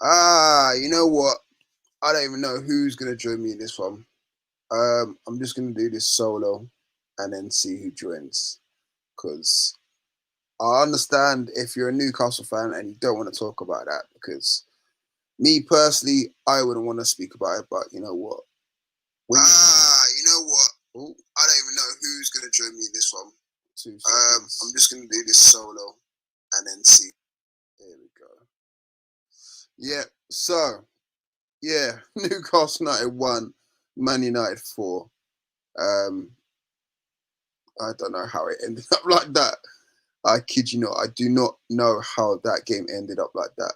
You know what? I don't even know who's gonna join me in this one. I'm just gonna do this solo and then see who joins. Cause I understand if you're a Newcastle fan and you don't want to talk about that. Because me personally, I wouldn't want to speak about it. But you know what? You know what? Ooh, I don't even know who's gonna join me in this one. I'm just gonna do this solo and then see. There we go. Yeah. So yeah, Newcastle United 1, Man United 4. Um, I don't know how it ended up like that. I kid you not. I do not know how that game ended up like that.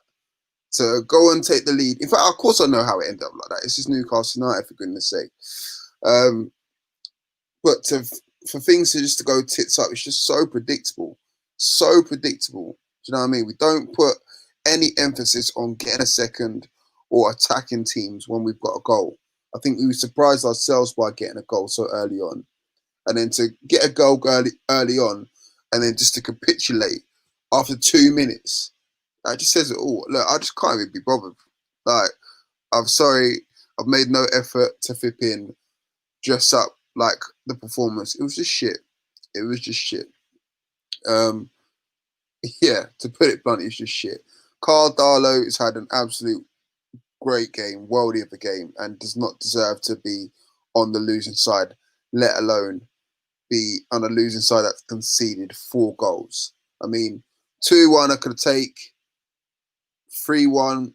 To go and take the lead. In fact, of course, I know how it ended up like that. It's just Newcastle United, for goodness sake. Um, but for things to go tits up, it's just so predictable. So predictable. Do you know what I mean? We don't put any emphasis on getting a second or attacking teams when we've got a goal. I think we surprised ourselves by getting a goal so early on. And then to get a goal early on and then just to capitulate after 2 minutes, that just says it all. Look, I just can't even be bothered. Like, I'm sorry, I've made no effort to flip in, dress up like the performance. It was just shit. It was just shit. Um, yeah, to put it bluntly, it's just shit. Carl Darlow has had an absolute great game, worldy of a game, and does not deserve to be on the losing side, let alone be on a losing side that's conceded 4 goals. I mean, 2-1 I could take, 3-1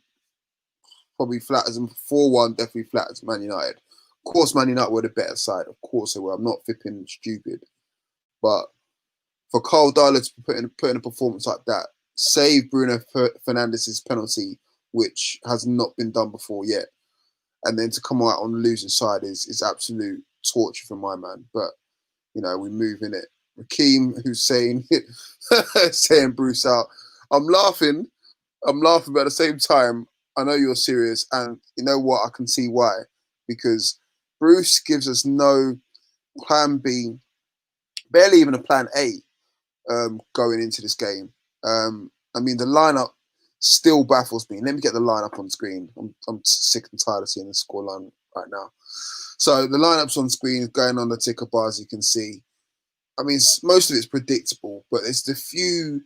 probably flat as them, 4-1 definitely flat as Man United. Of course, Man United were the better side. Of course they were. I'm not flipping stupid. But for Carl Darlow to put in a performance like that, save Bruno Fernandes' penalty, which has not been done before yet, and then to come out on the losing side is absolute torture for my man. But you know, we move in it. Raheem Hussein saying Bruce out. I'm laughing. But at the same time, I know you're serious, and you know what? I can see why. Because Bruce gives us no plan B, barely even a plan A, going into this game. I mean, the lineup still baffles me. Let me get the lineup on screen. I'm sick and tired of seeing the scoreline right now. So the lineup's on screen, going on the ticker bar, as you can see. I mean, most of it's predictable, but it's the few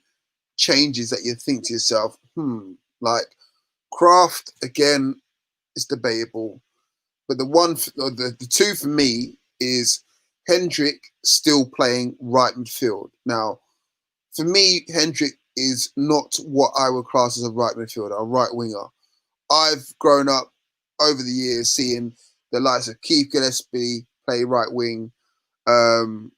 changes that you think to yourself, like Kraft again is debatable, but the two for me is Hendrick still playing right midfield. Now, for me, Hendrick is not what I would class as a right midfielder, a right winger. I've grown up over the years seeing the likes of Keith Gillespie play right wing, um,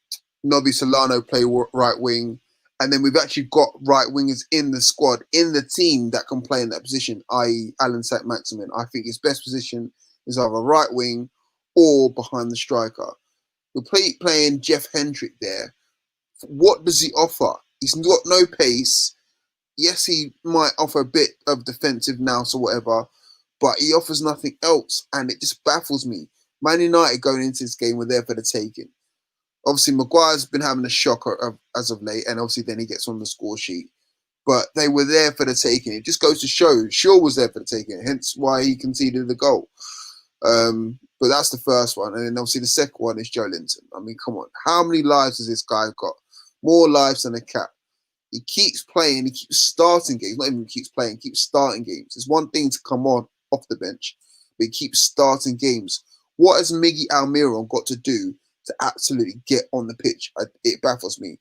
Nobby Solano play right wing, and then we've actually got right wingers in the squad, in the team that can play in that position, i.e. Alan saint-maximin. I think his best position is either right wing or behind the striker. We're playing Jeff Hendrick there. What does he offer? He's got no pace. Yes, he might offer a bit of defensive nous or whatever, but he offers nothing else, and it just baffles me. Man United going into this game were there for the taking. Obviously, Maguire's been having a shock as of late, and obviously then he gets on the score sheet. But they were there for the taking. It just goes to show Shaw was there for the taking, hence why he conceded the goal. But that's the first one. And then obviously the second one is Joe Linton. I mean, come on. How many lives has this guy got? More lives than a cat. He keeps playing. He keeps starting games. Not even keeps playing. He keeps starting games. It's one thing to come on off the bench, but he keeps starting games. What has Miggy Almiron got to do to absolutely get on the pitch? It baffles me.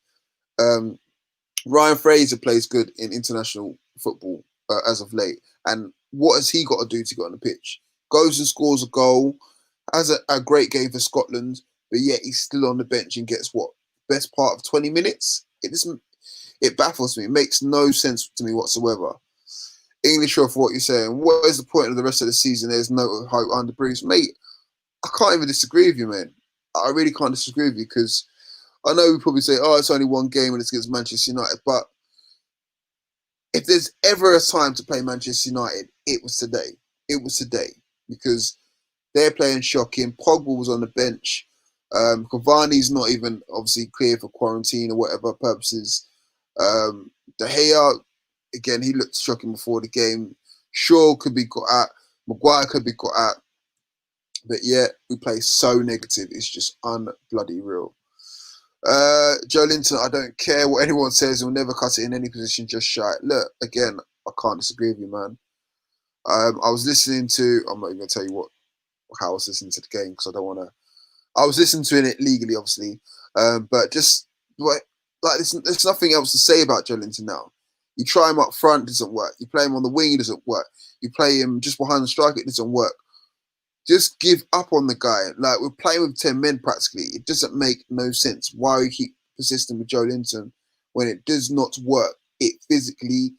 Ryan Fraser plays good in international football as of late. And what has he got to do to get on the pitch? Goes and scores a goal, has a great game for Scotland, but yet he's still on the bench and gets what? Best part of 20 minutes? It baffles me. It makes no sense to me whatsoever. English for what you're saying. What is the point of the rest of the season? There's no hope under Bruce. Mate, I can't even disagree with you, man. I really can't disagree with you because I know we probably say, oh, it's only one game and it's against Manchester United. But if there's ever a time to play Manchester United, it was today. It was today because they're playing shocking. Pogba was on the bench. Cavani's not even obviously clear for quarantine or whatever purposes. De Gea, again, he looked shocking before the game. Shaw could be got at, Maguire could be got at, but yet we play so negative. It's just unbloody real. Joe Linton, I don't care what anyone says. He'll never cut it in any position, just shy. Look, again, I can't disagree with you, man. I was listening to. I'm not even gonna tell you how I was listening to the game because I don't want to. I was listening to it legally, obviously, but just like there's nothing else to say about Joe Linton now. You try him up front, it doesn't work. You play him on the wing, it doesn't work. You play him just behind the striker, it doesn't work. Just give up on the guy. Like, we're playing with 10 men practically. It doesn't make no sense why we keep persisting with Joe Linton when it does not work. It physically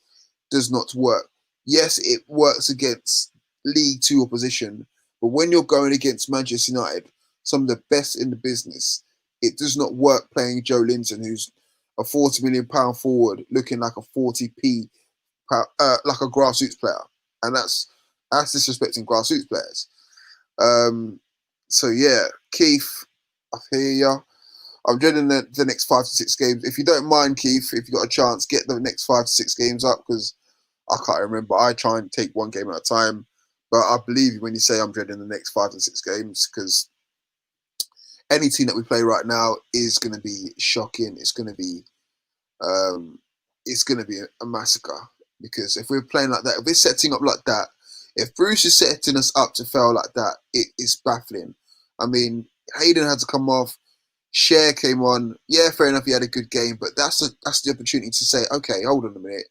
does not work. Yes, it works against League Two opposition, but when you're going against Manchester United, some of the best in the business, it does not work playing Joe Linton, who's a £40 million forward looking like a 40p, like a grassroots player. And that's disrespecting grassroots players. So yeah, Keith, I hear ya. I'm dreading the next 5 to 6 games. If you don't mind, Keith, if you got a chance, get the next 5 to 6 games up because I can't remember. I try and take one game at a time, but I believe you when you say I'm dreading the next 5 to 6 games because any team that we play right now is going to be shocking. It's going to be a massacre because if we're playing like that, if we're setting up like that, if Bruce is setting us up to fail like that, it is baffling. I mean, Hayden had to come off. Cher came on. Yeah, fair enough, he had a good game, but that's the opportunity to say, okay, hold on a minute.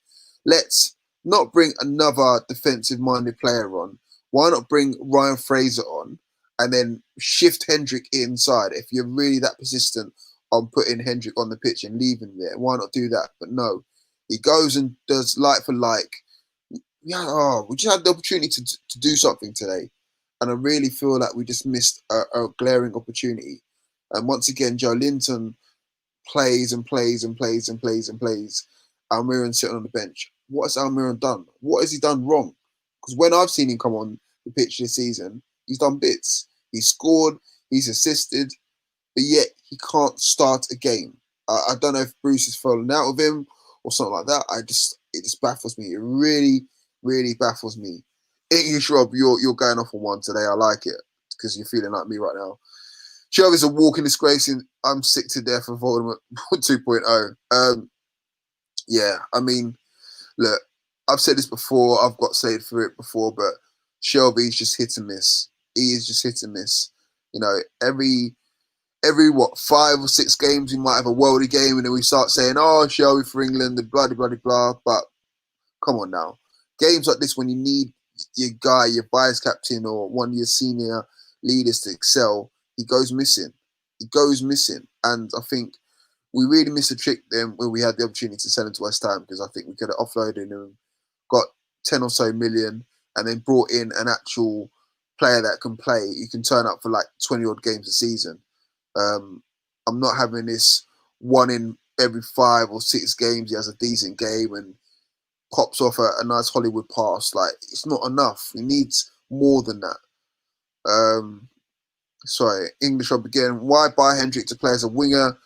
Let's not bring another defensive-minded player on. Why not bring Ryan Fraser on and then shift Hendrick inside if you're really that persistent on putting Hendrick on the pitch and leaving there? Why not do that? But no, he goes and does like for like. Yeah, we just had the opportunity to do something today. And I really feel like we just missed a glaring opportunity. And once again, Joe Linton plays and plays and plays and plays and plays. Almiron sitting on the bench. What has Almiron done? What has he done wrong? Because when I've seen him come on the pitch this season, he's done bits. He's scored, he's assisted, but yet he can't start a game. I don't know if Bruce has fallen out with him or something like that. It just baffles me. It really baffles me. English Rob, you're going off on one today. I like it because you're feeling like me right now. Shelby's a walking disgrace. I'm sick to death of Voldemort 2.0. Yeah, I mean, look, I've said this before. I've got saved for it before, but Shelby's just hit and miss. He is just hit and miss. You know, every 5 or 6 games, we might have a worldie game, and then we start saying, "Oh, Shelby for England," and blah blah blah blah. But come on now. Games like this, when you need your guy, your vice captain, or one of your senior leaders to excel, he goes missing. He goes missing. And I think we really missed a trick then when we had the opportunity to sell him to West Ham because I think we could have offloaded him, got 10 or so million, and then brought in an actual player that can play. You can turn up for like 20 odd games a season. I'm not having this one in every 5 or 6 games he has a decent game and pops off a nice Hollywood pass. Like, it's not enough. He needs more than that. Sorry, English up again. Why buy Hendrick to play as a winger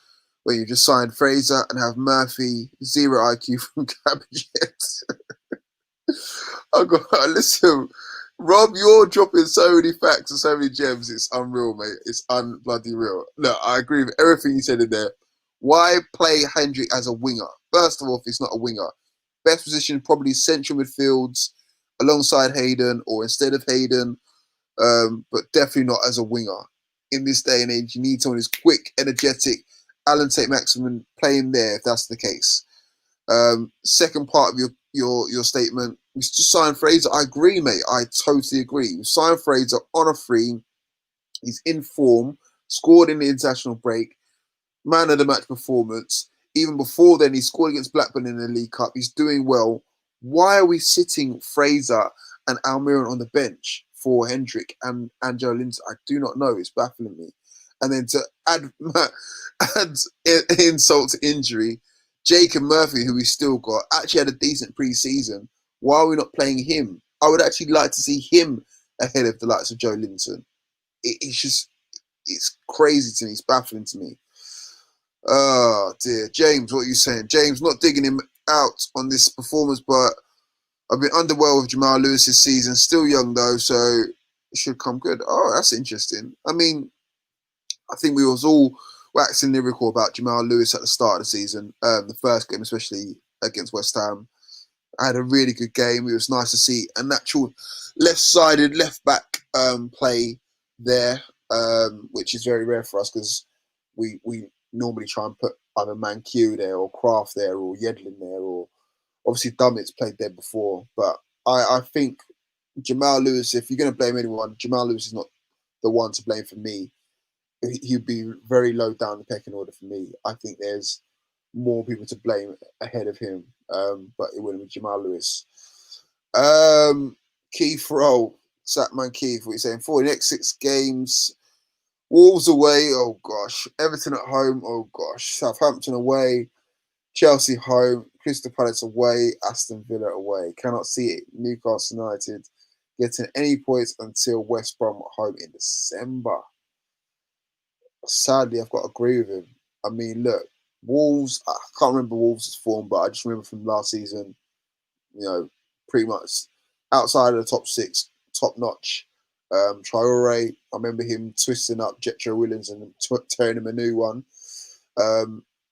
when you just signed Fraser and have Murphy, 0 IQ from Cabbaget? Oh God, listen, Rob, you're dropping so many facts and so many gems. It's unreal, mate. It's unbloody real. Look, I agree with everything you said in there. Why play Hendrick as a winger? First of all, if he's not a winger, best position probably central midfields alongside Hayden or instead of Hayden, but definitely not as a winger. In this day and age, you need someone who's quick, energetic. Alan saint-maximin, play him there if that's the case. Second part of your statement, we just signed Fraser. I agree, mate. I totally agree. We signed Fraser on a free. He's in form, scored in the international break, man of the match performance. Even before then, he scored against Blackburn in the League Cup. He's doing well. Why are we sitting Fraser and Almiron on the bench for Hendrick and Joe Linton? I do not know. It's baffling me. And then to add insult to injury, Jacob Murphy, who we still got, actually had a decent pre-season. Why are we not playing him? I would actually like to see him ahead of the likes of Joe Linton. It's crazy to me. It's baffling to me. Oh dear. James, what are you saying? James, not digging him out on this performance, but I've been underwhelmed with Jamal Lewis this season. Still young though, so it should come good. Oh, that's interesting. I mean, I think we was all waxing lyrical about Jamal Lewis at the start of the season. The first game, especially against West Ham, I had a really good game. It was nice to see a natural left-sided left-back play there, which is very rare for us because we normally try and put either Mankiw there or Kraft there or Yedlin there, or obviously Dummett's played there before. But I think Jamal Lewis, if you're going to blame anyone, Jamal Lewis is not the one to blame for me. He'd be very low down the pecking order for me. I think there's more people to blame ahead of him, but it wouldn't be Jamal Lewis. Keith Rowe, Satman Keith, what are you saying? For the next 6 games, Wolves away, oh gosh. Everton at home, oh gosh. Southampton away, Chelsea home, Crystal Palace away, Aston Villa away. Cannot see it. Newcastle United getting any points until West Brom at home in December. Sadly, I've got to agree with him. I mean, look, Wolves, I can't remember Wolves' form, but I just remember from last season, pretty much outside of the top 6, top notch. Traore, I remember him twisting up Jetro Williams and tearing him a new one.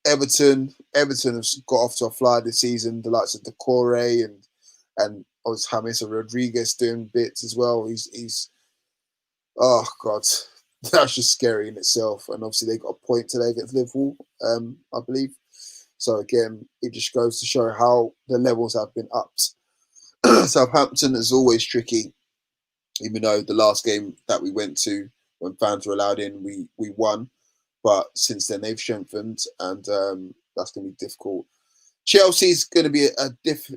Everton has got off to a flyer this season. The likes of Decore and obviously James Rodriguez doing bits as well. He's oh god, that's just scary in itself. And obviously they got a point today against Liverpool, I believe. So again, it just goes to show how the levels have been upped. Southampton is always tricky, even though the last game that we went to when fans were allowed in, we won. But since then they've strengthened, and that's going to be difficult. Chelsea's going to be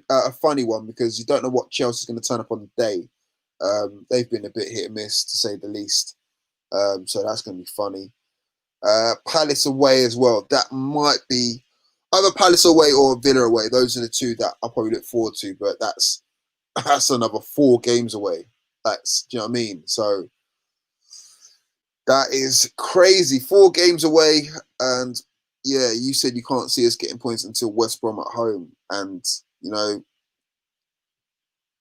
a funny one because you don't know what Chelsea's going to turn up on the day. They've been a bit hit and miss, to say the least. So that's going to be funny. Palace away as well. That might be either Palace away or Villa away. Those are the 2 that I'll probably look forward to. But that's another 4 games away. Do you know what I mean? So that is crazy. 4 games away, and yeah, you said you can't see us getting points until West Brom at home, and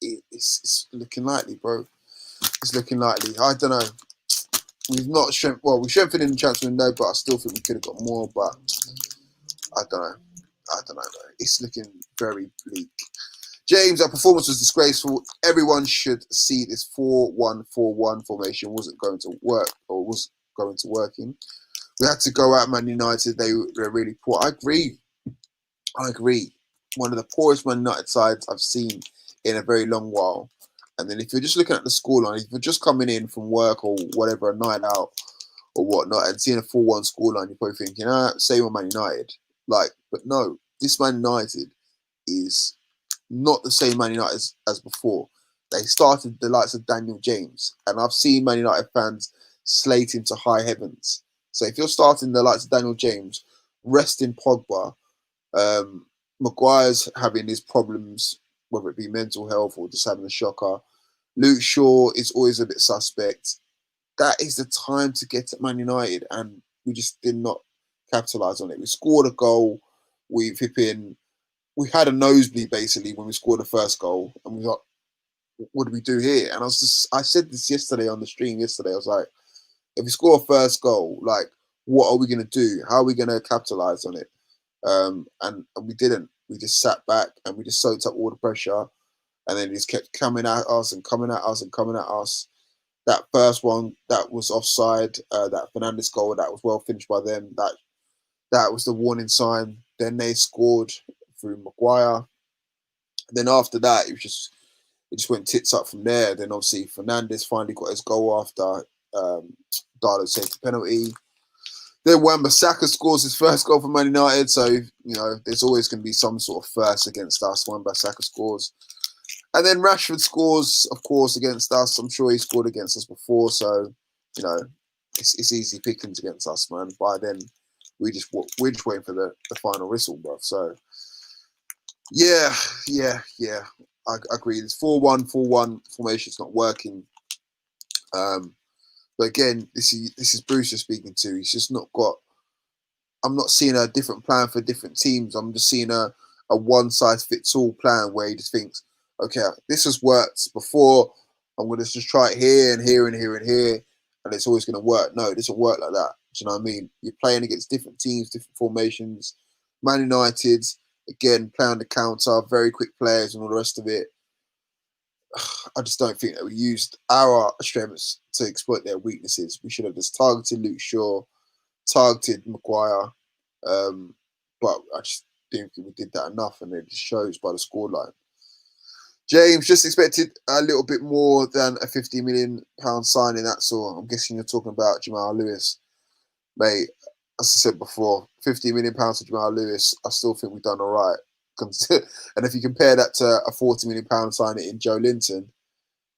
it's looking likely, bro. It's looking likely. I don't know. We've not strengthened. Well, we strengthened in the transfer window, but I still think we could have got more. But I don't know. Bro. It's looking very bleak. James, our performance was disgraceful. Everyone should see this 4-1-4-1 formation wasn't going to work, or was going to working. We had to go out Man United. They were really poor. I agree. One of the poorest Man United sides I've seen in a very long while. And then if you're just looking at the scoreline, if you're just coming in from work or whatever, a night out or whatnot, and seeing a 4-1 scoreline, you're probably thinking, same on Man United. But no, this Man United is not the same Man United as before. They started the likes of Daniel James, and I've seen Man United fans slate him to high heavens. So if you're starting the likes of Daniel James, resting Pogba, Maguire's having his problems, whether it be mental health or just having a shocker. Luke Shaw is always a bit suspect. That is the time to get at Man United, and we just did not capitalise on it. We scored a goal. We had a nosebleed basically when we scored the first goal, and we thought, what do we do here? And I said this yesterday on the stream. I was like, if we score a first goal, what are we going to do? How are we going to capitalise on it? And we didn't. We just sat back and we just soaked up all the pressure, and then it just kept coming at us and coming at us and coming at us. That first one, that was offside. That Fernandes goal, that was well finished by them. That was the warning sign. Then they scored through Maguire. Then after that, it just went tits up from there. Then obviously Fernandes finally got his goal after Darlow saved the penalty. Then Wan-Bissaka scores his first goal for Man United. So, there's always going to be some sort of first against us. Wan-Bissaka scores. And then Rashford scores, of course, against us. I'm sure he scored against us before. So, it's easy pickings against us, man. By then, we're just waiting for the final whistle, bro. So, yeah. I agree. This 4-1-4-1 formation is not working. But again, this is Brewster speaking to. He's just not got. I'm not seeing a different plan for different teams. I'm just seeing a one-size-fits-all plan where he just thinks, okay, this has worked before. I'm going to just try it here and here and here and here, and it's always going to work. No, it doesn't work like that. Do you know what I mean? You're playing against different teams, different formations. Man United, again, play on the counter, very quick players and all the rest of it. I just don't think that we used our strengths to exploit their weaknesses. We should have just targeted Luke Shaw, targeted Maguire, but I just didn't think we did that enough, and it just shows by the scoreline. James just expected a little bit more than a £50 million signing, that's all. I'm guessing you're talking about Jamal Lewis. Mate, as I said before, £50 million for Jamal Lewis, I still think we've done all right. And if you compare that to a £40 million signing in Joe Linton,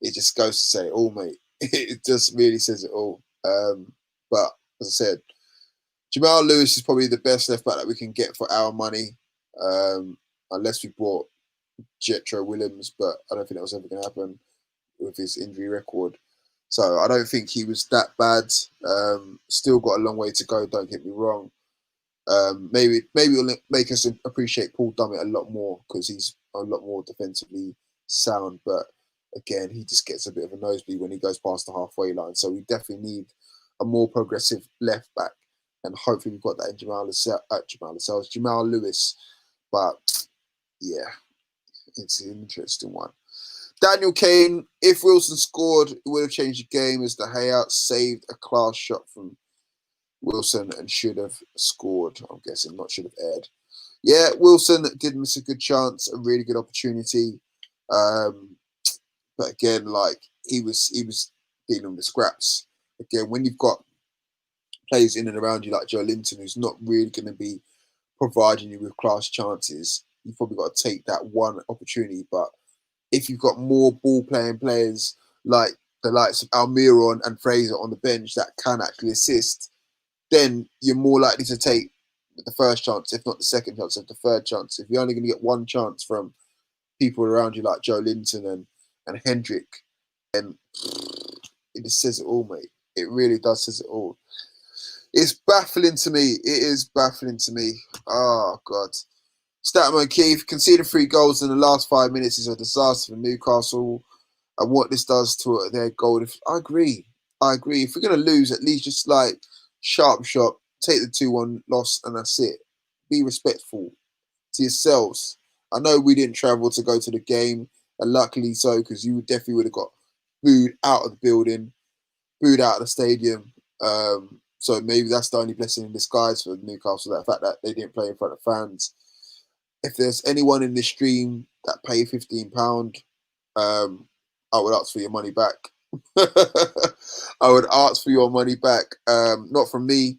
it just goes to say it all, mate. It just really says it all. But as I said, Jamal Lewis is probably the best left back that we can get for our money, unless we bought Jetro Williams, but I don't think that was ever going to happen with his injury record. So I don't think he was that bad. Still got a long way to go, don't get me wrong. Maybe it'll make us appreciate Paul Dummett a lot more because he's a lot more defensively sound. But again, he just gets a bit of a nosebleed when he goes past the halfway line. So we definitely need a more progressive left back. And hopefully we've got that in Jamal Lewis. But yeah, it's an interesting one. Daniel Kane, if Wilson scored, it would have changed the game as the Hayat saved a class shot from Wilson and should have scored. I'm guessing, not should have aired. Yeah, Wilson did miss a good chance, a really good opportunity. But again, like he was dealing with the scraps. Again, when you've got players in and around you like Joe Linton, who's not really going to be providing you with class chances, you've probably got to take that one opportunity. But if you've got more ball-playing players like the likes of Almiron and Fraser on the bench that can actually assist, then you're more likely to take the first chance, if not the second chance, if the third chance. If you're only going to get one chance from people around you like Joe Linton and Hendrick, then it just says it all, mate. It really does says it all. It's baffling to me. It is baffling to me. Oh, God. Statman Keith, conceded 3 goals in the last 5 minutes is a disaster for Newcastle. And what this does to their goal. I agree. If we're going to lose, at least just like sharp shot, take the 2-1 loss, and that's it. Be respectful to yourselves. I know we didn't travel to go to the game, and luckily so, because you definitely would have got booed out of the building, booed out of the stadium. So maybe that's the only blessing in disguise for Newcastle, that fact that they didn't play in front of fans. If there's anyone in this stream that pay £15, I would ask for your money back. I would ask for your money back. Not from me,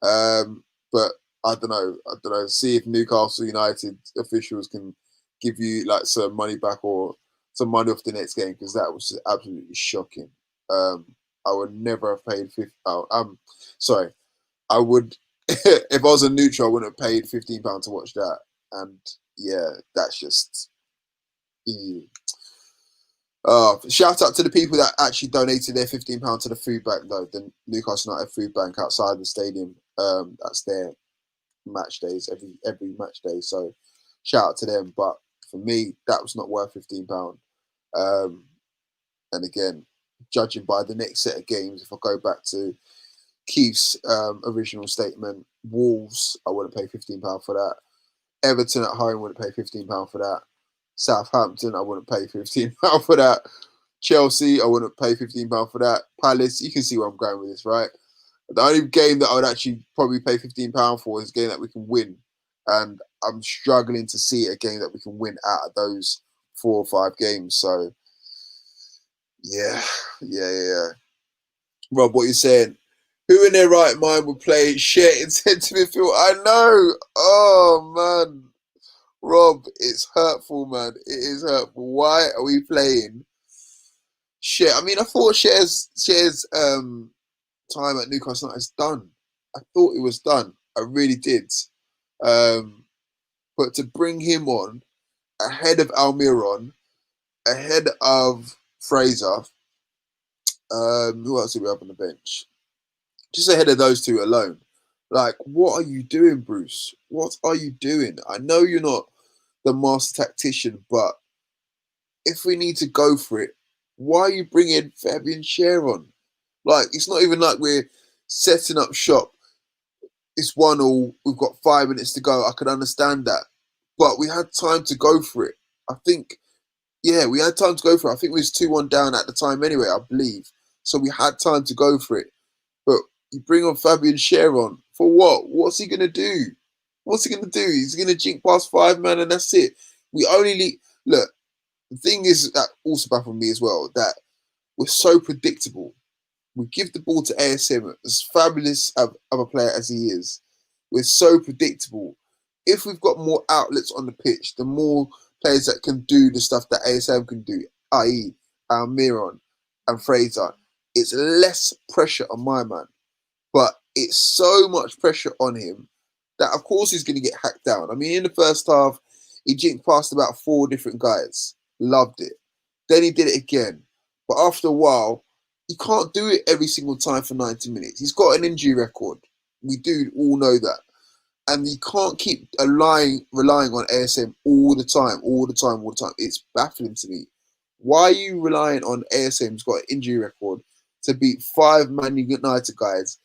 but I don't know. See if Newcastle United officials can give you like some money back or some money off the next game, because that was just absolutely shocking. I would never have paid sorry. I would if I was a neutral, I wouldn't have paid £15 to watch that. And yeah, that's just. Shout out to the people that actually donated their £15 to the food bank, though, the Newcastle United food bank outside the stadium. That's their match days, every match day. So shout out to them. But for me, that was not worth £15. And again, judging by the next set of games, if I go back to Keith's original statement, Wolves, I wouldn't pay £15 for that. Everton at home wouldn't pay £15 for that. Southampton, I wouldn't pay £15 for that. Chelsea, I wouldn't pay £15 for that. Palace, you can see where I'm going with this, right? The only game that I would actually probably pay £15 for is a game that we can win. And I'm struggling to see a game that we can win out of those 4 or 5 games. So, yeah. Rob, what you're saying? Who in their right mind would play shit in centre midfield? I know. Oh, man. Rob, it's hurtful, man. It is hurtful. Why are we playing shit? I mean, I thought Share's time at Newcastle United is done. I thought it was done. I really did. But to bring him on ahead of Almiron, ahead of Fraser, who else do we have on the bench? Just ahead of those two alone. Like, what are you doing, Bruce? What are you doing? I know you're not the master tactician, but if we need to go for it, why are you bringing Fabian Schär on? Like, it's not even like we're setting up shop. It's 1-1. We've got 5 minutes to go. I can understand that. But we had time to go for it. I think, yeah, we had time to go for it. I think we was 2-1 down at the time anyway, I believe. So we had time to go for it. But you bring on Fabian Schär on. For what? What's he going to do? What's he going to do? He's going to jink past 5 man and that's it. We only... Look, the thing is that also baffled me as well, that we're so predictable. We give the ball to ASM, as fabulous of a player as he is. We're so predictable. If we've got more outlets on the pitch, the more players that can do the stuff that ASM can do, i.e. Almiron and Fraser, it's less pressure on my man. But it's so much pressure on him that, of course, he's going to get hacked down. I mean, in the first half, he jinked past about 4 different guys. Loved it. Then he did it again. But after a while, he can't do it every single time for 90 minutes. He's got an injury record. We do all know that. And you can't keep relying on ASM all the time. It's baffling to me. Why are you relying on ASM who's got an injury record to beat 5 Man United guys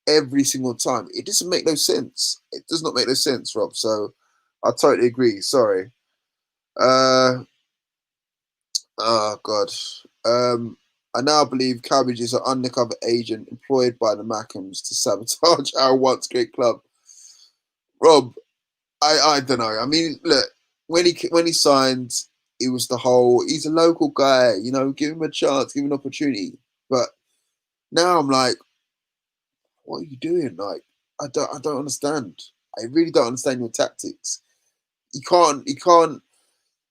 every single time? It doesn't make no sense. It does not make no sense, Rob. So I totally agree. Sorry. Oh, God. I now believe Cabbage is an undercover agent employed by the Mackhams to sabotage our once great club. Rob, I don't know. I mean, look, when he signed, it was the whole, he's a local guy, you know, give him a chance, give him an opportunity. But now I'm like, what are you doing? Like, I don't understand. I really don't understand your tactics. You can't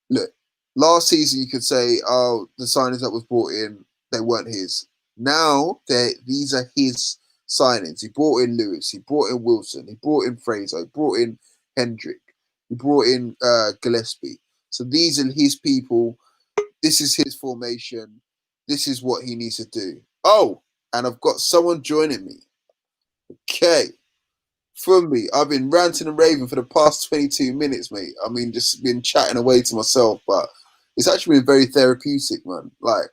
look. Last season, you could say, oh, the signings that was brought in, they weren't his. Now, these are his signings. He brought in Lewis. He brought in Wilson. He brought in Fraser. He brought in Hendrick. He brought in Gillespie. So these are his people. This is his formation. This is what he needs to do. Oh, and I've got someone joining me. Okay. From me, I've been ranting and raving for the past 22 minutes, mate. I mean, just been chatting away to myself, but it's actually been very therapeutic, man. Like,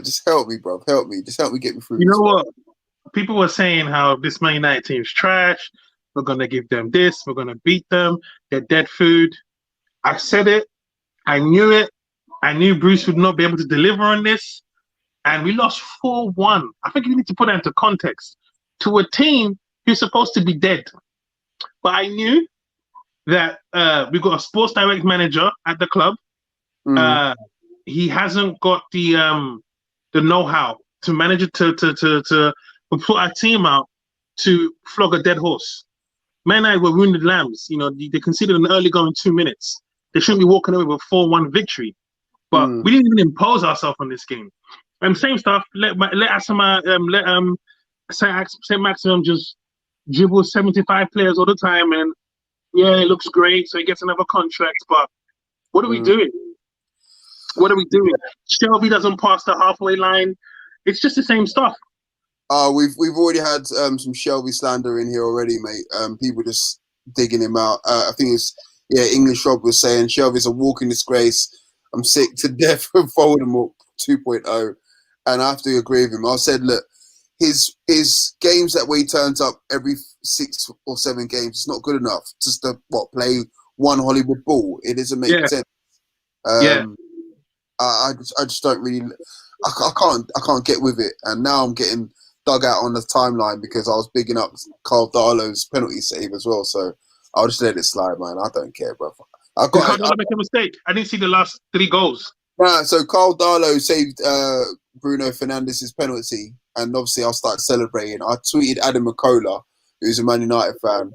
just help me, bro. Help me. Just help me get me through. You know what? People were saying how this Man United team's trash. We're going to give them this. We're going to beat them. They're dead food. I said it. I knew it. I knew Bruce would not be able to deliver on this. And we lost 4-1. I think you need to put that into context. To a team who's supposed to be dead. But I knew that we've got a sports direct manager at the club. He hasn't got the know-how to manage it to put our team out to flog a dead horse. Man United were wounded lambs. You know, they conceded an early goal in 2 minutes. They shouldn't be walking away with a 4-1 victory. But we didn't even impose ourselves on this game. Same stuff. Let saint-maximin just dribble 75 players all the time, and yeah, it looks great. So he gets another contract. But what are we doing? What are we doing? Shelby doesn't pass the halfway line. It's just the same stuff. We've already had some Shelby slander in here already, mate. People just digging him out. I think it's English Rob was saying Shelby's a walking disgrace. I'm sick to death of Voldemort 2.0, and I have to agree with him. I said, look, his games that way he turns up every 6 or 7 games, it's not good enough. Just to play one Hollywood ball. It doesn't make sense. I just don't really. I can't get with it, and now I'm getting dug out on the timeline because I was bigging up Carl Darlow's penalty save as well. So I'll just let it slide, man. I don't care, bro. I make a mistake. I didn't see the last 3 goals. Right, so Carl Darlow saved Bruno Fernandes' penalty, and obviously I'll start celebrating. I tweeted Adam McCullough, who's a Man United fan,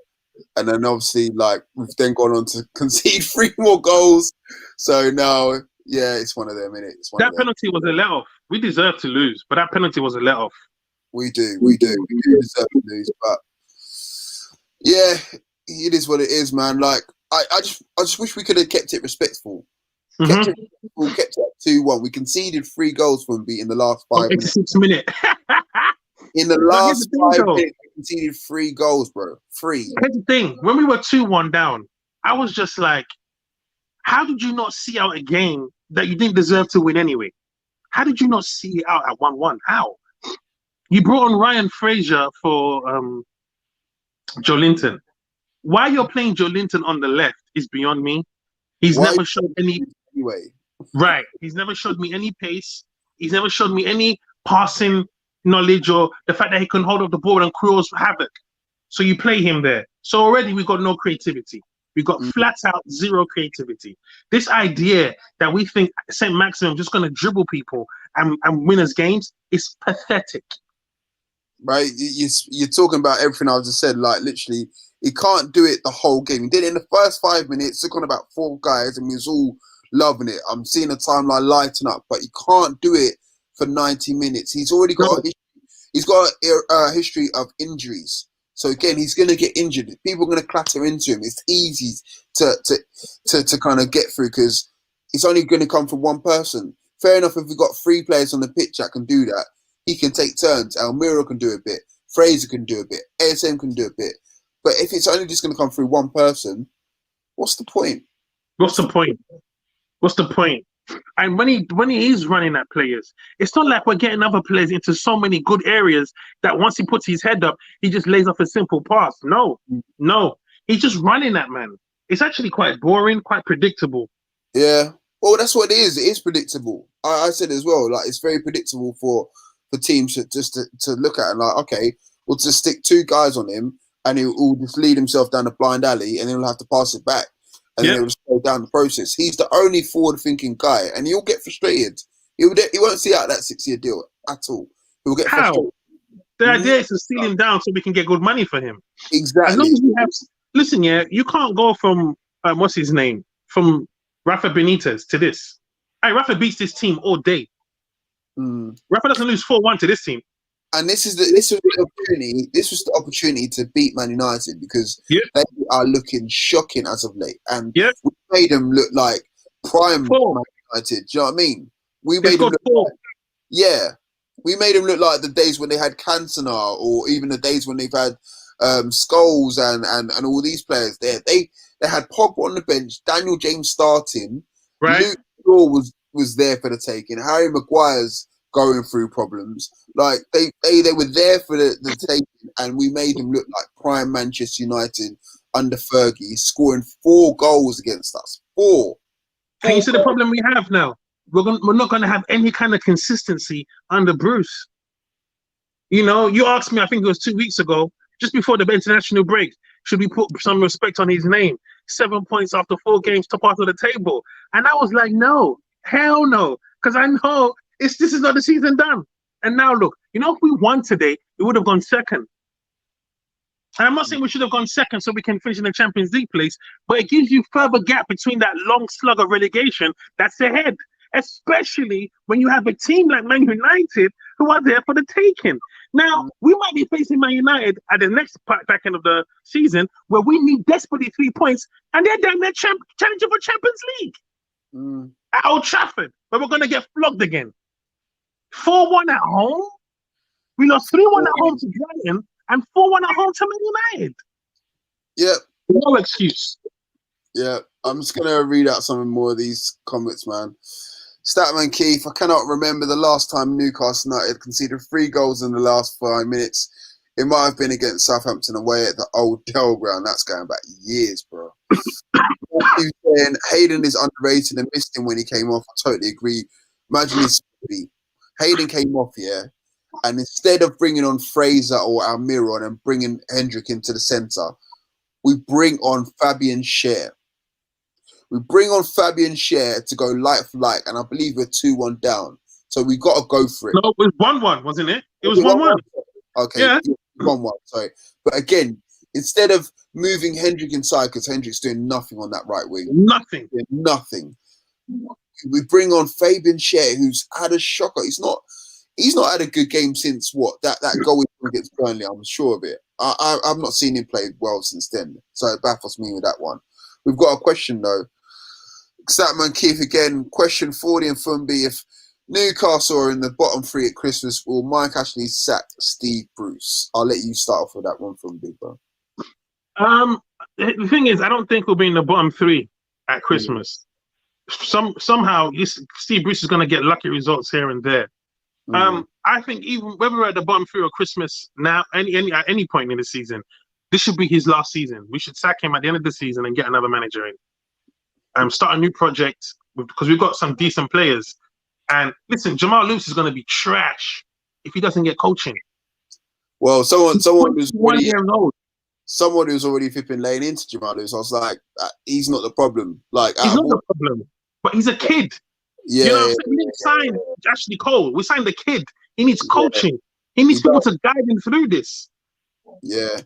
and then obviously we've then gone on to concede 3 more goals. So now, it's one of them, innit? That penalty was a let-off. We deserve to lose, but that penalty was a let-off. We do deserve to lose, but yeah, it is what it is, man. Like I just wish we could have kept it respectful. Kept it 2-1. We conceded 3 goals from beating the last 5 minutes. 86 minutes. In the last 5 minutes, we conceded 3 goals, bro. 3. Here's the thing. When we were 2-1 down, I was just like, How did you not see out a game that you didn't deserve to win anyway? How did you not see it out at 1-1? How? You brought on Ryan Fraser for Joe Linton. Why you're playing Joe Linton on the left is beyond me. He's Why never showed any anyway? right. He's never showed me any pace. He's never showed me any passing knowledge or the fact that he can hold up the ball and cause havoc. So you play him there. So already we got no creativity. We got flat out zero creativity. This idea that we think Saint-Maximin just going to dribble people and win us games is pathetic. Right? You're talking about everything I just said. Like, literally, he can't do it the whole game. He did it in the first 5 minutes, took on about 4 guys, and we was all loving it. I'm seeing the timeline lighten up, but he can't do it for 90 minutes. He's already got a history of injuries. So again, he's going to get injured. People are going to clatter into him. It's easy to kind of get through because it's only going to come from one person. Fair enough, if we've got 3 players on the pitch that can do that, he can take turns. Almiro can do a bit. Fraser can do a bit. ASM can do a bit. But if it's only just going to come through one person, what's the point? What's the point? What's the point? And when he is running at players, it's not like we're getting other players into so many good areas that once he puts his head up, he just lays off a simple pass. No. He's just running at man. It's actually quite boring, quite predictable. Yeah. Well, that's what it is. It is predictable. I said as well, like it's very predictable for teams to look at and like, okay, we'll just stick 2 guys on him and he'll just lead himself down a blind alley and then he'll have to pass it back. And then it will slow down the process. He's the only forward-thinking guy, and he'll get frustrated. He won't see out that 6-year deal at all. He'll get frustrated. The idea is to steal him down so we can get good money for him. Exactly. As long as we have, listen, you can't go from what's his name, from Rafa Benitez to this. Hey, Rafa beats this team all day. Rafa doesn't lose 4-1 to this team. And this was the opportunity. This was the opportunity to beat Man United because they are looking shocking as of late, and we made them look like prime Man United. Do you know what I mean? We made them look we made them look like the days when they had Cantona, or even the days when they've had Scholes and all these players there. They had Pogba on the bench, Daniel James starting, Luke Shaw was there for the taking, Harry Maguire's going through problems. Like they were there for the taking, and we made them look like prime Manchester United under Fergie, scoring 4 goals against us. 4. And you see the problem we have now? We're not going to have any kind of consistency under Bruce. You know, you asked me, I think it was 2 weeks ago, just before the international break, should we put some respect on his name? 7 points after 4 games, top part of the table. And I was like, no, hell no, because I know this is not the season done. And now look, you know, if we won today, we would have gone second. And I'm not saying we should have gone second so we can finish in the Champions League place, but it gives you further gap between that long slug of relegation that's ahead, especially when you have a team like Man United who are there for the taking. Now, we might be facing Man United at the next back end of the season where we need desperately 3 points, and they're down there challenging for Champions League at Old Trafford, but we're going to get flogged again. 4-1 at home. We lost 3-1 at home to Brighton and 4-1 at home to Man United. Yeah. No excuse. Yeah. I'm just going to read out some more of these comments, man. Statman Keith, I cannot remember the last time Newcastle United conceded 3 goals in the last 5 minutes. It might have been against Southampton away at the old Dell ground. That's going back years, bro. Saying Hayden is underrated and missed him when he came off. I totally agree. Imagine his speed. Hayden came off, and instead of bringing on Fraser or Almiron and bringing Hendrick into the centre, we bring on Fabian Schär. We bring on Fabian Schär to go light for light, and I believe we're 2-1 down. So we got to go for it. No, it was 1-1, wasn't it? It was 1-1. Okay, yeah. 1-1, sorry. But again, instead of moving Hendrick inside, because Hendrick's doing nothing on that right wing. Nothing. We bring on Fabian Schär, who's had a shocker. He's not had a good game since that goal against Burnley. I'm sure of it. I've not seen him play well since then, so it baffles me with that one. We've got a question though. Statman Keith again. Question 40 and Fumbi. If Newcastle are in the bottom 3 at Christmas, will Mike Ashley sack Steve Bruce? I'll let you start off with that one, Fumbi, bro. The thing is, I don't think we'll be in the bottom 3 at Christmas. somehow Steve Bruce is going to get lucky results here and there. I think even whether we're at the bottom three or Christmas now, at any point in the season, this should be his last season. We should sack him at the end of the season and get another manager in. Start a new project because we've got some decent players. And listen, Jamal Lewis is going to be trash if he doesn't get coaching. Well, someone who's 1 year old. Someone who's already flipping laying into Jamal Lewis, I was like, he's not the problem. Like, he's not the problem, but he's a kid. Yeah, you know what I'm saying? We didn't sign Ashley Cole. We signed the kid. He needs coaching. He needs people to guide him through this. Yeah,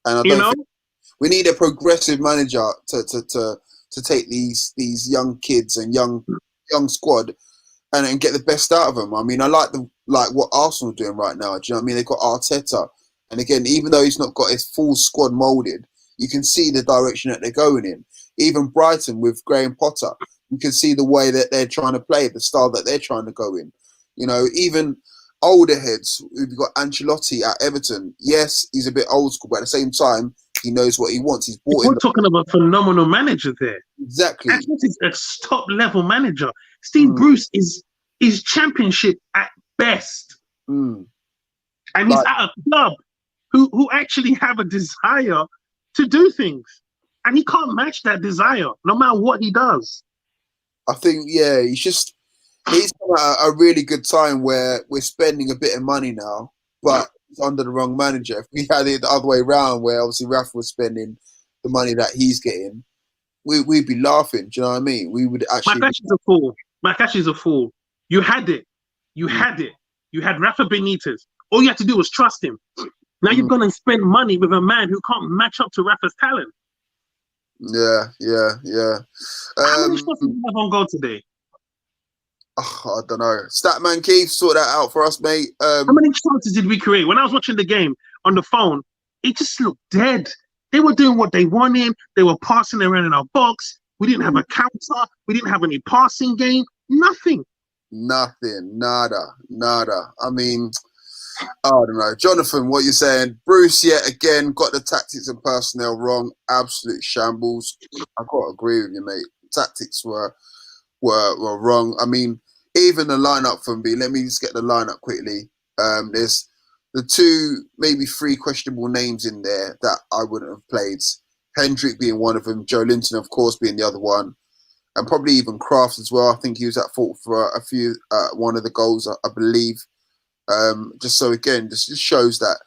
and I don't think we need a progressive manager to take these young kids and young squad and get the best out of them. I mean, I like what Arsenal are doing right now. Do you know what I mean? They've got Arteta, and again, even though he's not got his full squad molded, you can see the direction that they're going in. Even Brighton with Graham Potter, you can see the way that they're trying to play, the style that they're trying to go in. You know, even older heads, we've got Ancelotti at Everton. Yes, he's a bit old school, but at the same time, he knows what he wants. We're talking about a phenomenal manager there. Exactly. Ancelotti's a top-level manager. Steve Bruce is championship at best. And he's at a club who actually have a desire to do things. And he can't match that desire, no matter what he does. I think, he's at a really good time where we're spending a bit of money now, but it's under the wrong manager. If we had it the other way around, where obviously Rafa was spending the money that he's getting, we'd be laughing. Do you know what I mean? We would actually. Makachi's a fool. Makachi's a fool. You had it. You had it. You had Rafa Benitez. All you had to do was trust him. Now you're going to spend money with a man who can't match up to Rafa's talent. Yeah. How many shots did you have on goal today? I don't know. Statman Keith, sort that out for us, mate. How many chances did we create? When I was watching the game on the phone, it just looked dead. They were doing what they wanted. They were passing around in our box. We didn't have a counter. We didn't have any passing game. Nothing. Nada. I mean, I don't know. Jonathan, what you're saying? Bruce, yet again, got the tactics and personnel wrong. Absolute shambles. I've got to agree with you, mate. Tactics were wrong. I mean, even the lineup for me, let me just get the lineup quickly. There's the two, maybe three questionable names in there that I wouldn't have played. Hendrick being one of them, Joe Linton, of course, being the other one, and probably even Kraft as well. I think he was at fault for a few, one of the goals, I believe. Just so, again, just shows that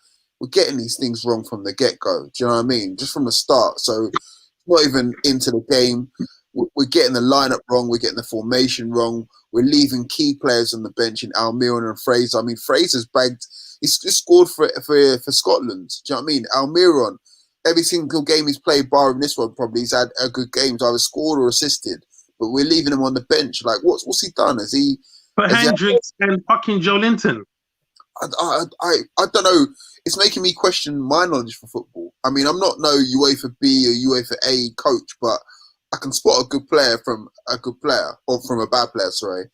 we're getting these things wrong from the get-go. Do you know what I mean? Just from the start. So, not even into the game. We're getting the lineup wrong. We're getting the formation wrong. We're leaving key players on the bench in Almiron and Fraser. I mean, Fraser's bagged. He's scored for Scotland. Do you know what I mean? Almiron, every single game he's played, barring this one, probably he's had a good game. He's either scored or assisted. But we're leaving him on the bench. Like, what's he done? Has he? But Hendricks and fucking Joe Linton. I don't know. It's making me question my knowledge for football. I mean, I'm not no UEFA B or UEFA A coach, but I can spot a good player from a good player or from a bad player, sorry.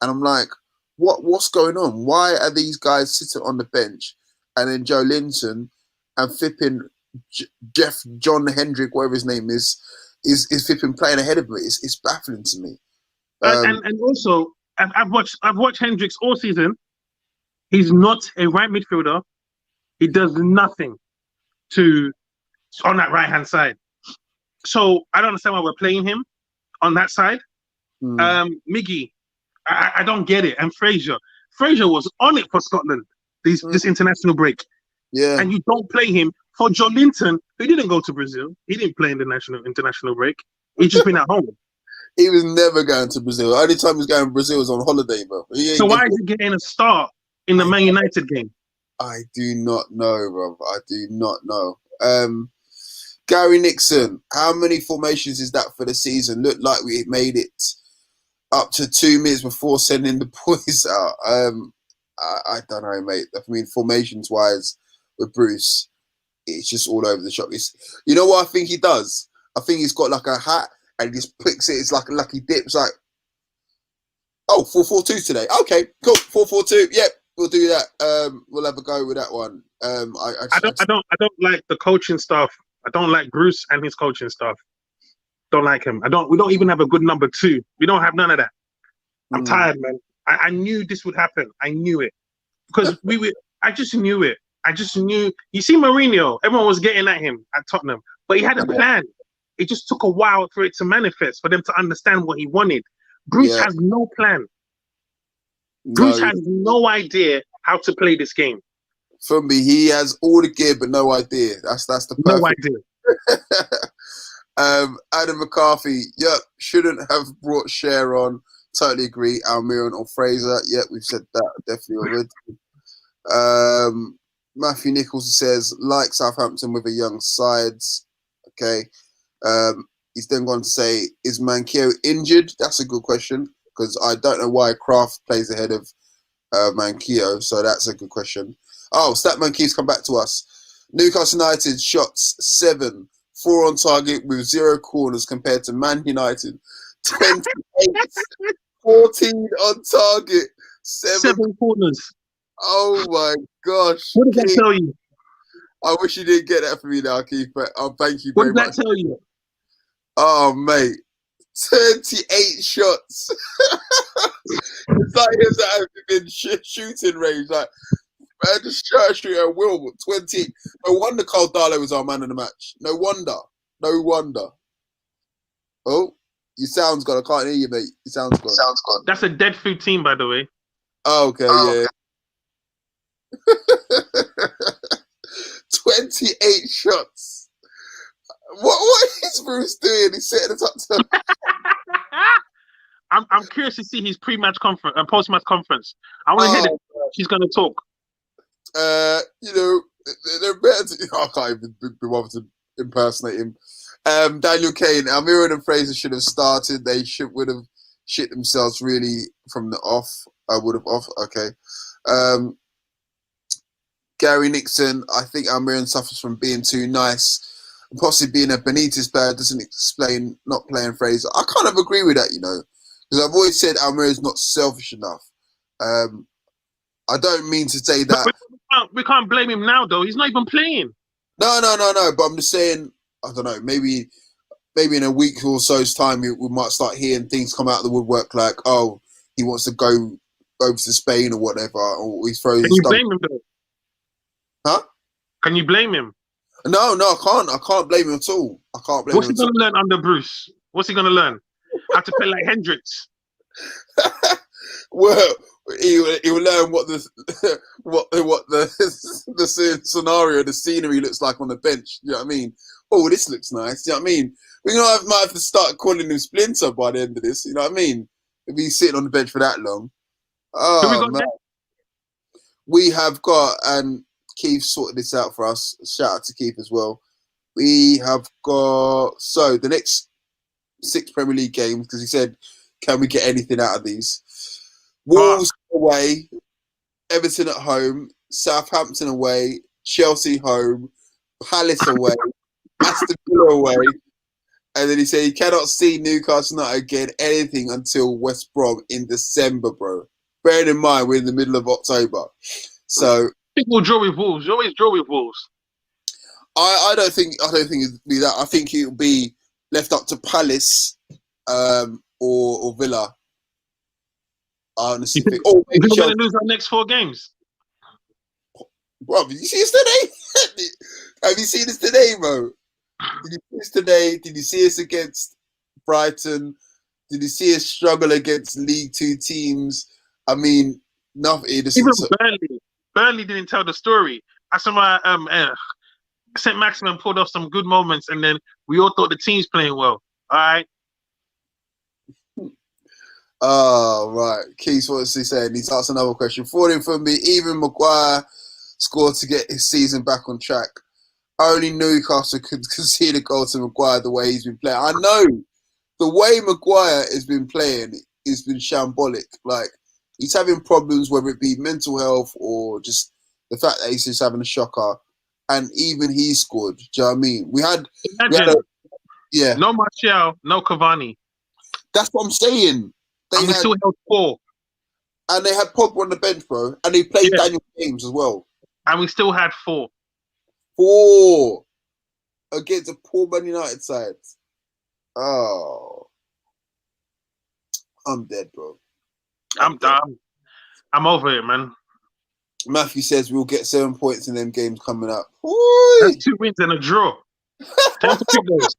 And I'm like, what's going on? Why are these guys sitting on the bench and then Joe Linton and flipping John Hendrick, whatever his name is flipping playing ahead of me? It's baffling to me. And also, I've watched Hendricks all season. He's not a right midfielder. He does nothing on that right-hand side. So I don't understand why we're playing him on that side. Miggy, I don't get it. And Fraser was on it for Scotland this international break. Yeah. And you don't play him for Joe Linton, who didn't go to Brazil. He didn't play in the international break. He's just been at home. He was never going to Brazil. The only time he was going to Brazil was on holiday, bro. So why is he getting a start in the Man United game? I do not know, bro. I do not know. Gary Nixon, how many formations is that for the season? Looked like we made it up to 2 minutes before sending the boys out. I don't know, mate. I mean, formations-wise, with Bruce, it's just all over the shop. You know what I think he does? I think he's got like a hat and he just picks it. It's like a lucky dip. It's like, 4-4-2 today. Okay, cool. 4-4-2. Yep, we'll do that. We'll have a go with that one. I don't like the coaching staff. I don't like Bruce and his coaching staff. Don't like him. We don't even have a good number 2. We don't have none of that. I'm tired, man. I knew this would happen. I knew it. Because I just knew it. I just knew. You see Mourinho, everyone was getting at him at Tottenham, but he had a plan. It just took a while for it to manifest, for them to understand what he wanted. Bruce has no plan. Bruce has no idea how to play this game. For me, he has all the gear but no idea. That's the perfect. No idea. Adam McCarthy, shouldn't have brought Cher on. Totally agree. Almiron or Fraser, we've said that definitely already. Matthew Nichols says, like Southampton with a young sides. Okay. He's then going to say, is Manquillo injured? That's a good question, because I don't know why Kraft plays ahead of Manquillo, so that's a good question. Oh, Statman Keith's come back to us. Newcastle United shots 7, 4 on target with 0 corners compared to Man United 28, 14 on target, 7 corners. Oh my gosh. What did that tell you? I wish you didn't get that for me now, Keith, but thank you very much. What did that tell you? Oh, mate. 28 shots. It's like he was in shooting range. Like, I just shoot at will, 20. No wonder Carl Darlow was our man of the match. No wonder. Oh, your sound's gone. I can't hear you, mate. Your sound's gone. That's a dead food team, by the way. Oh, okay, yeah. 28 shots. What is Bruce doing? He's setting us up to. I'm curious to see his pre-match conference and post-match conference. I want to hear that she's going to talk. They're better to, I can't even be bothered to impersonate him. Daniel Kane, Almiron and Fraser should have started. They would have shit themselves really from the off. Okay. Gary Nixon, I think Almiron suffers from being too nice. Possibly being a Benitez player doesn't explain not playing Fraser. I kind of agree with that, because I've always said Almiron's not selfish enough. I don't mean to say that. We can't blame him now, though. He's not even playing. No. But I'm just saying, I don't know, maybe in a week or so's time, we might start hearing things come out of the woodwork like, oh, he wants to go over to Spain or whatever, or he throws. Can you blame him, though? Huh? Can you blame him? No, I can't. I can't blame him at all. I can't blame him. What's he going to learn under Bruce? What's he going to learn? How to play like Hendricks? Well, he will learn what the scenario, the scenery looks like on the bench. You know what I mean? Oh, this looks nice. You know what I mean? We might have to start calling him Splinter by the end of this. You know what I mean? If he's sitting on the bench for that long. Oh, man. We have got, and Keith sorted this out for us. Shout out to Keith as well. We have got, so the next 6 Premier League games, because he said, can we get anything out of these? Wolves away, Everton at home, Southampton away, Chelsea home, Palace away, Aston Villa away. And then he said he cannot see Newcastle United again anything until West Brom in December, bro. Bearing in mind, we're in the middle of October. So I think we'll draw with Wolves. You always draw with Wolves. I don't think it'll be that. I think it'll be left up to Palace or Villa. I honestly think. Oh, maybe we're going to lose our next 4 games. Bro, did you see us today? Have you seen us today, bro? Did you see us today? Did you see us against Brighton? Did you see us struggle against League 2 teams? I mean, nothing. Even Burnley didn't tell the story. Saint-Maximin pulled off some good moments, and then we all thought the team's playing well. All right. Oh, right. Keith, what's he saying? He's asked another question. Falling for me, even Maguire scored to get his season back on track. Only Newcastle could concede a goal to Maguire the way he's been playing. I know the way Maguire has been playing has been shambolic. Like, he's having problems, whether it be mental health or just the fact that he's just having a shocker. And even he scored. Do you know what I mean? We had no Martial, no Cavani. That's what I'm saying. We still held 4. And they had Pogba on the bench, bro. And they played Daniel James as well. And we still had 4. 4 against a poor Man United side. Oh, I'm dead, bro. I'm dead. done. I'm over it, man. Matthew says we'll get 7 points in them games coming up. That's 2 wins and a draw. Time to pick those.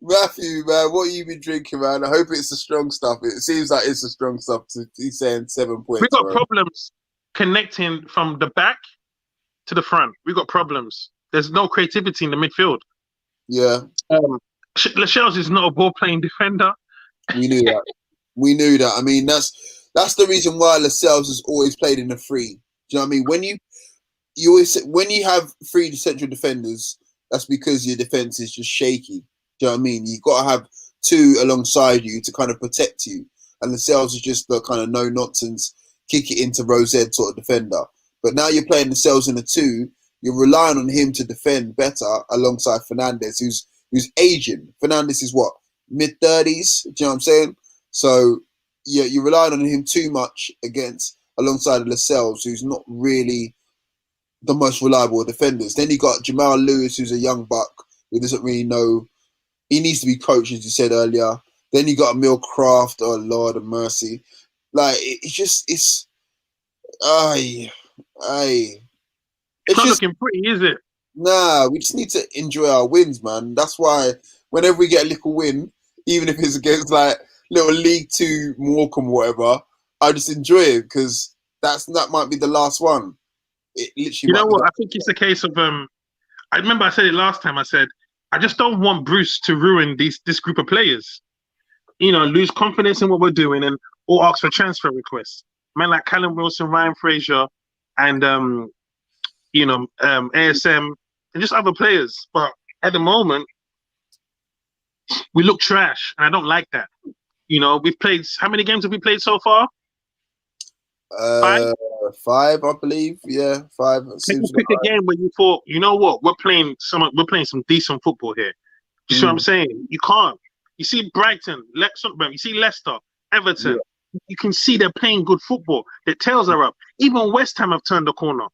Matthew, man, what you been drinking, man? I hope it's the strong stuff. It seems like it's the strong stuff. He's saying 7 points. We got bro. problems connecting from the back to the front. We got problems. There's no creativity in the midfield. Yeah. Lascelles is not a ball-playing defender. We knew that. We knew that. I mean, that's the reason why Lascelles has always played in the three. Do you know what I mean? When you always say, when you have three central defenders, that's because your defense is just shaky. Do you know what I mean? You've got to have two alongside you to kind of protect you. And Lascelles is just the kind of no-nonsense, kick it into Rosette sort of defender. But now you're playing Lascelles in a two, you're relying on him to defend better alongside Fernandes, who's aging. Fernandes is what? Mid-30s? Do you know what I'm saying? So yeah, you're relying on him too much alongside Lascelles, who's not really the most reliable defenders. Then you got Jamal Lewis, who's a young buck who doesn't really know. He needs to be coached, as you said earlier. Then you got Emil Kraft. Oh Lord of mercy! Like it's aye. It's not looking pretty, is it? Nah, we just need to enjoy our wins, man. That's why whenever we get a little win, even if it's against like little League Two Morecambe or whatever, I just enjoy it because that might be the last one. It literally. You know what? I think it's a case of I remember I said it last time. I said I just don't want Bruce to ruin this group of players. You know, lose confidence in what we're doing and or ask for transfer requests. Men like Callum Wilson, Ryan Fraser, and ASM and just other players. But at the moment, we look trash, and I don't like that. You know, we've played. How many games have we played so far? 5? 5, I believe. Yeah, 5. Can you pick a game where you thought, you know what, we're playing some decent football here? You see what I'm saying? You can't. You see Brighton, you see Leicester, Everton. Yeah. You can see they're playing good football. Their tails are up. Even West Ham have turned the corner.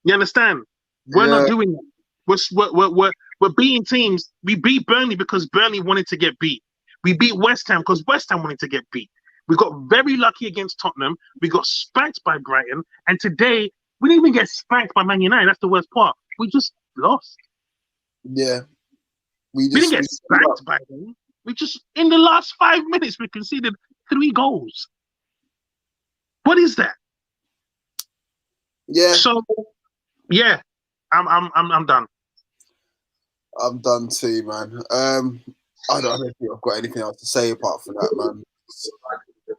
You understand? We're not doing that. We're beating teams. We beat Burnley because Burnley wanted to get beat. We beat West Ham because West Ham wanted to get beat. We got very lucky against Tottenham. We got spanked by Brighton. And today, we didn't even get spanked by Man United. That's the worst part. We just lost. Yeah. We didn't get spanked by them. We just, in the last 5 minutes, we conceded 3 goals. What is that? Yeah. So, yeah, I'm done. I'm done too, man. I don't think I've got anything else to say apart from that, man.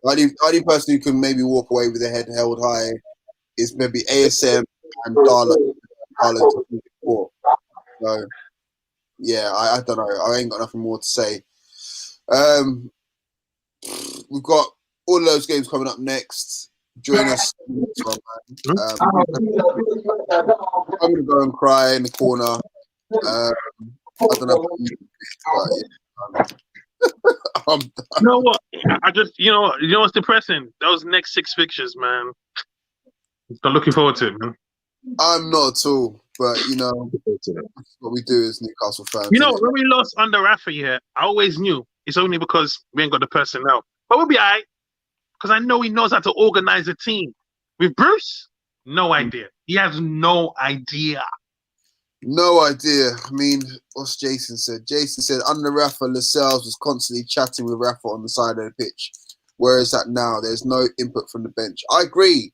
The only person who can maybe walk away with their head held high is maybe ASM and Darla. So, yeah, I don't know. I ain't got nothing more to say. We've got all of those games coming up next. Join us. I'm going to go and cry in the corner. I don't know. I'm done. You know what? You know what's depressing? Those next 6 fixtures, man. I'm looking forward to it, man. I'm not at all, but that's what we do as Newcastle fans. You know, when we lost under Rafa here, I always knew it's only because we ain't got the personnel. But we'll be all right, because I know he knows how to organize a team. With Bruce, no idea. He has no idea. No idea. I mean, what's Jason said? Jason said, under Rafa, Lascelles was constantly chatting with Rafa on the side of the pitch. Where is that now? There's no input from the bench. I agree.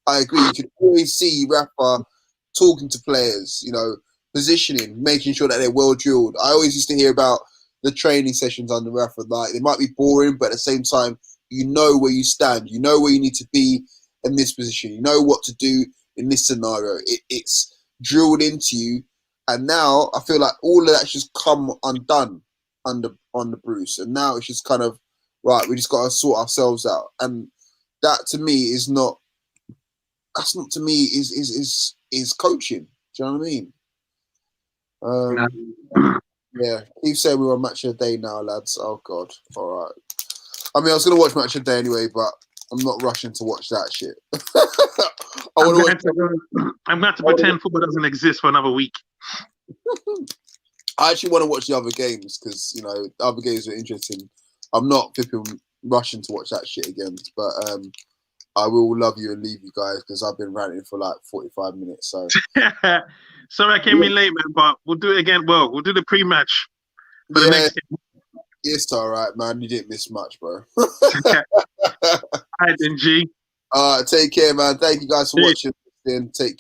You can always see Rafa talking to players, positioning, making sure that they're well drilled. I always used to hear about the training sessions under Rafa. Like, they might be boring, but at the same time, you know where you stand. You know where you need to be in this position. You know what to do in this scenario. It's drilled into you. And now I feel like all of that's just come undone under Bruce. And now it's just kind of, right, we just got to sort ourselves out. And that to me is not, that's not to me is coaching. Do you know what I mean? Yeah. Keith said we were on Match of the Day now, lads. Oh, God. All right. I mean, I was going to watch Match of the Day anyway, but I'm not rushing to watch that shit. I'm going to have to pretend football doesn't exist for another week. I actually want to watch the other games because the other games are interesting. I'm not flipping rushing to watch that shit again, but I will love you and leave you guys because I've been ranting for like 45 minutes. So sorry I came in late, man, but we'll do it again. Well, we'll do the pre-match for the next game. It's all right, man. You didn't miss much, bro. All right, then, G. Take care, man. Thank you guys for watching. Take care.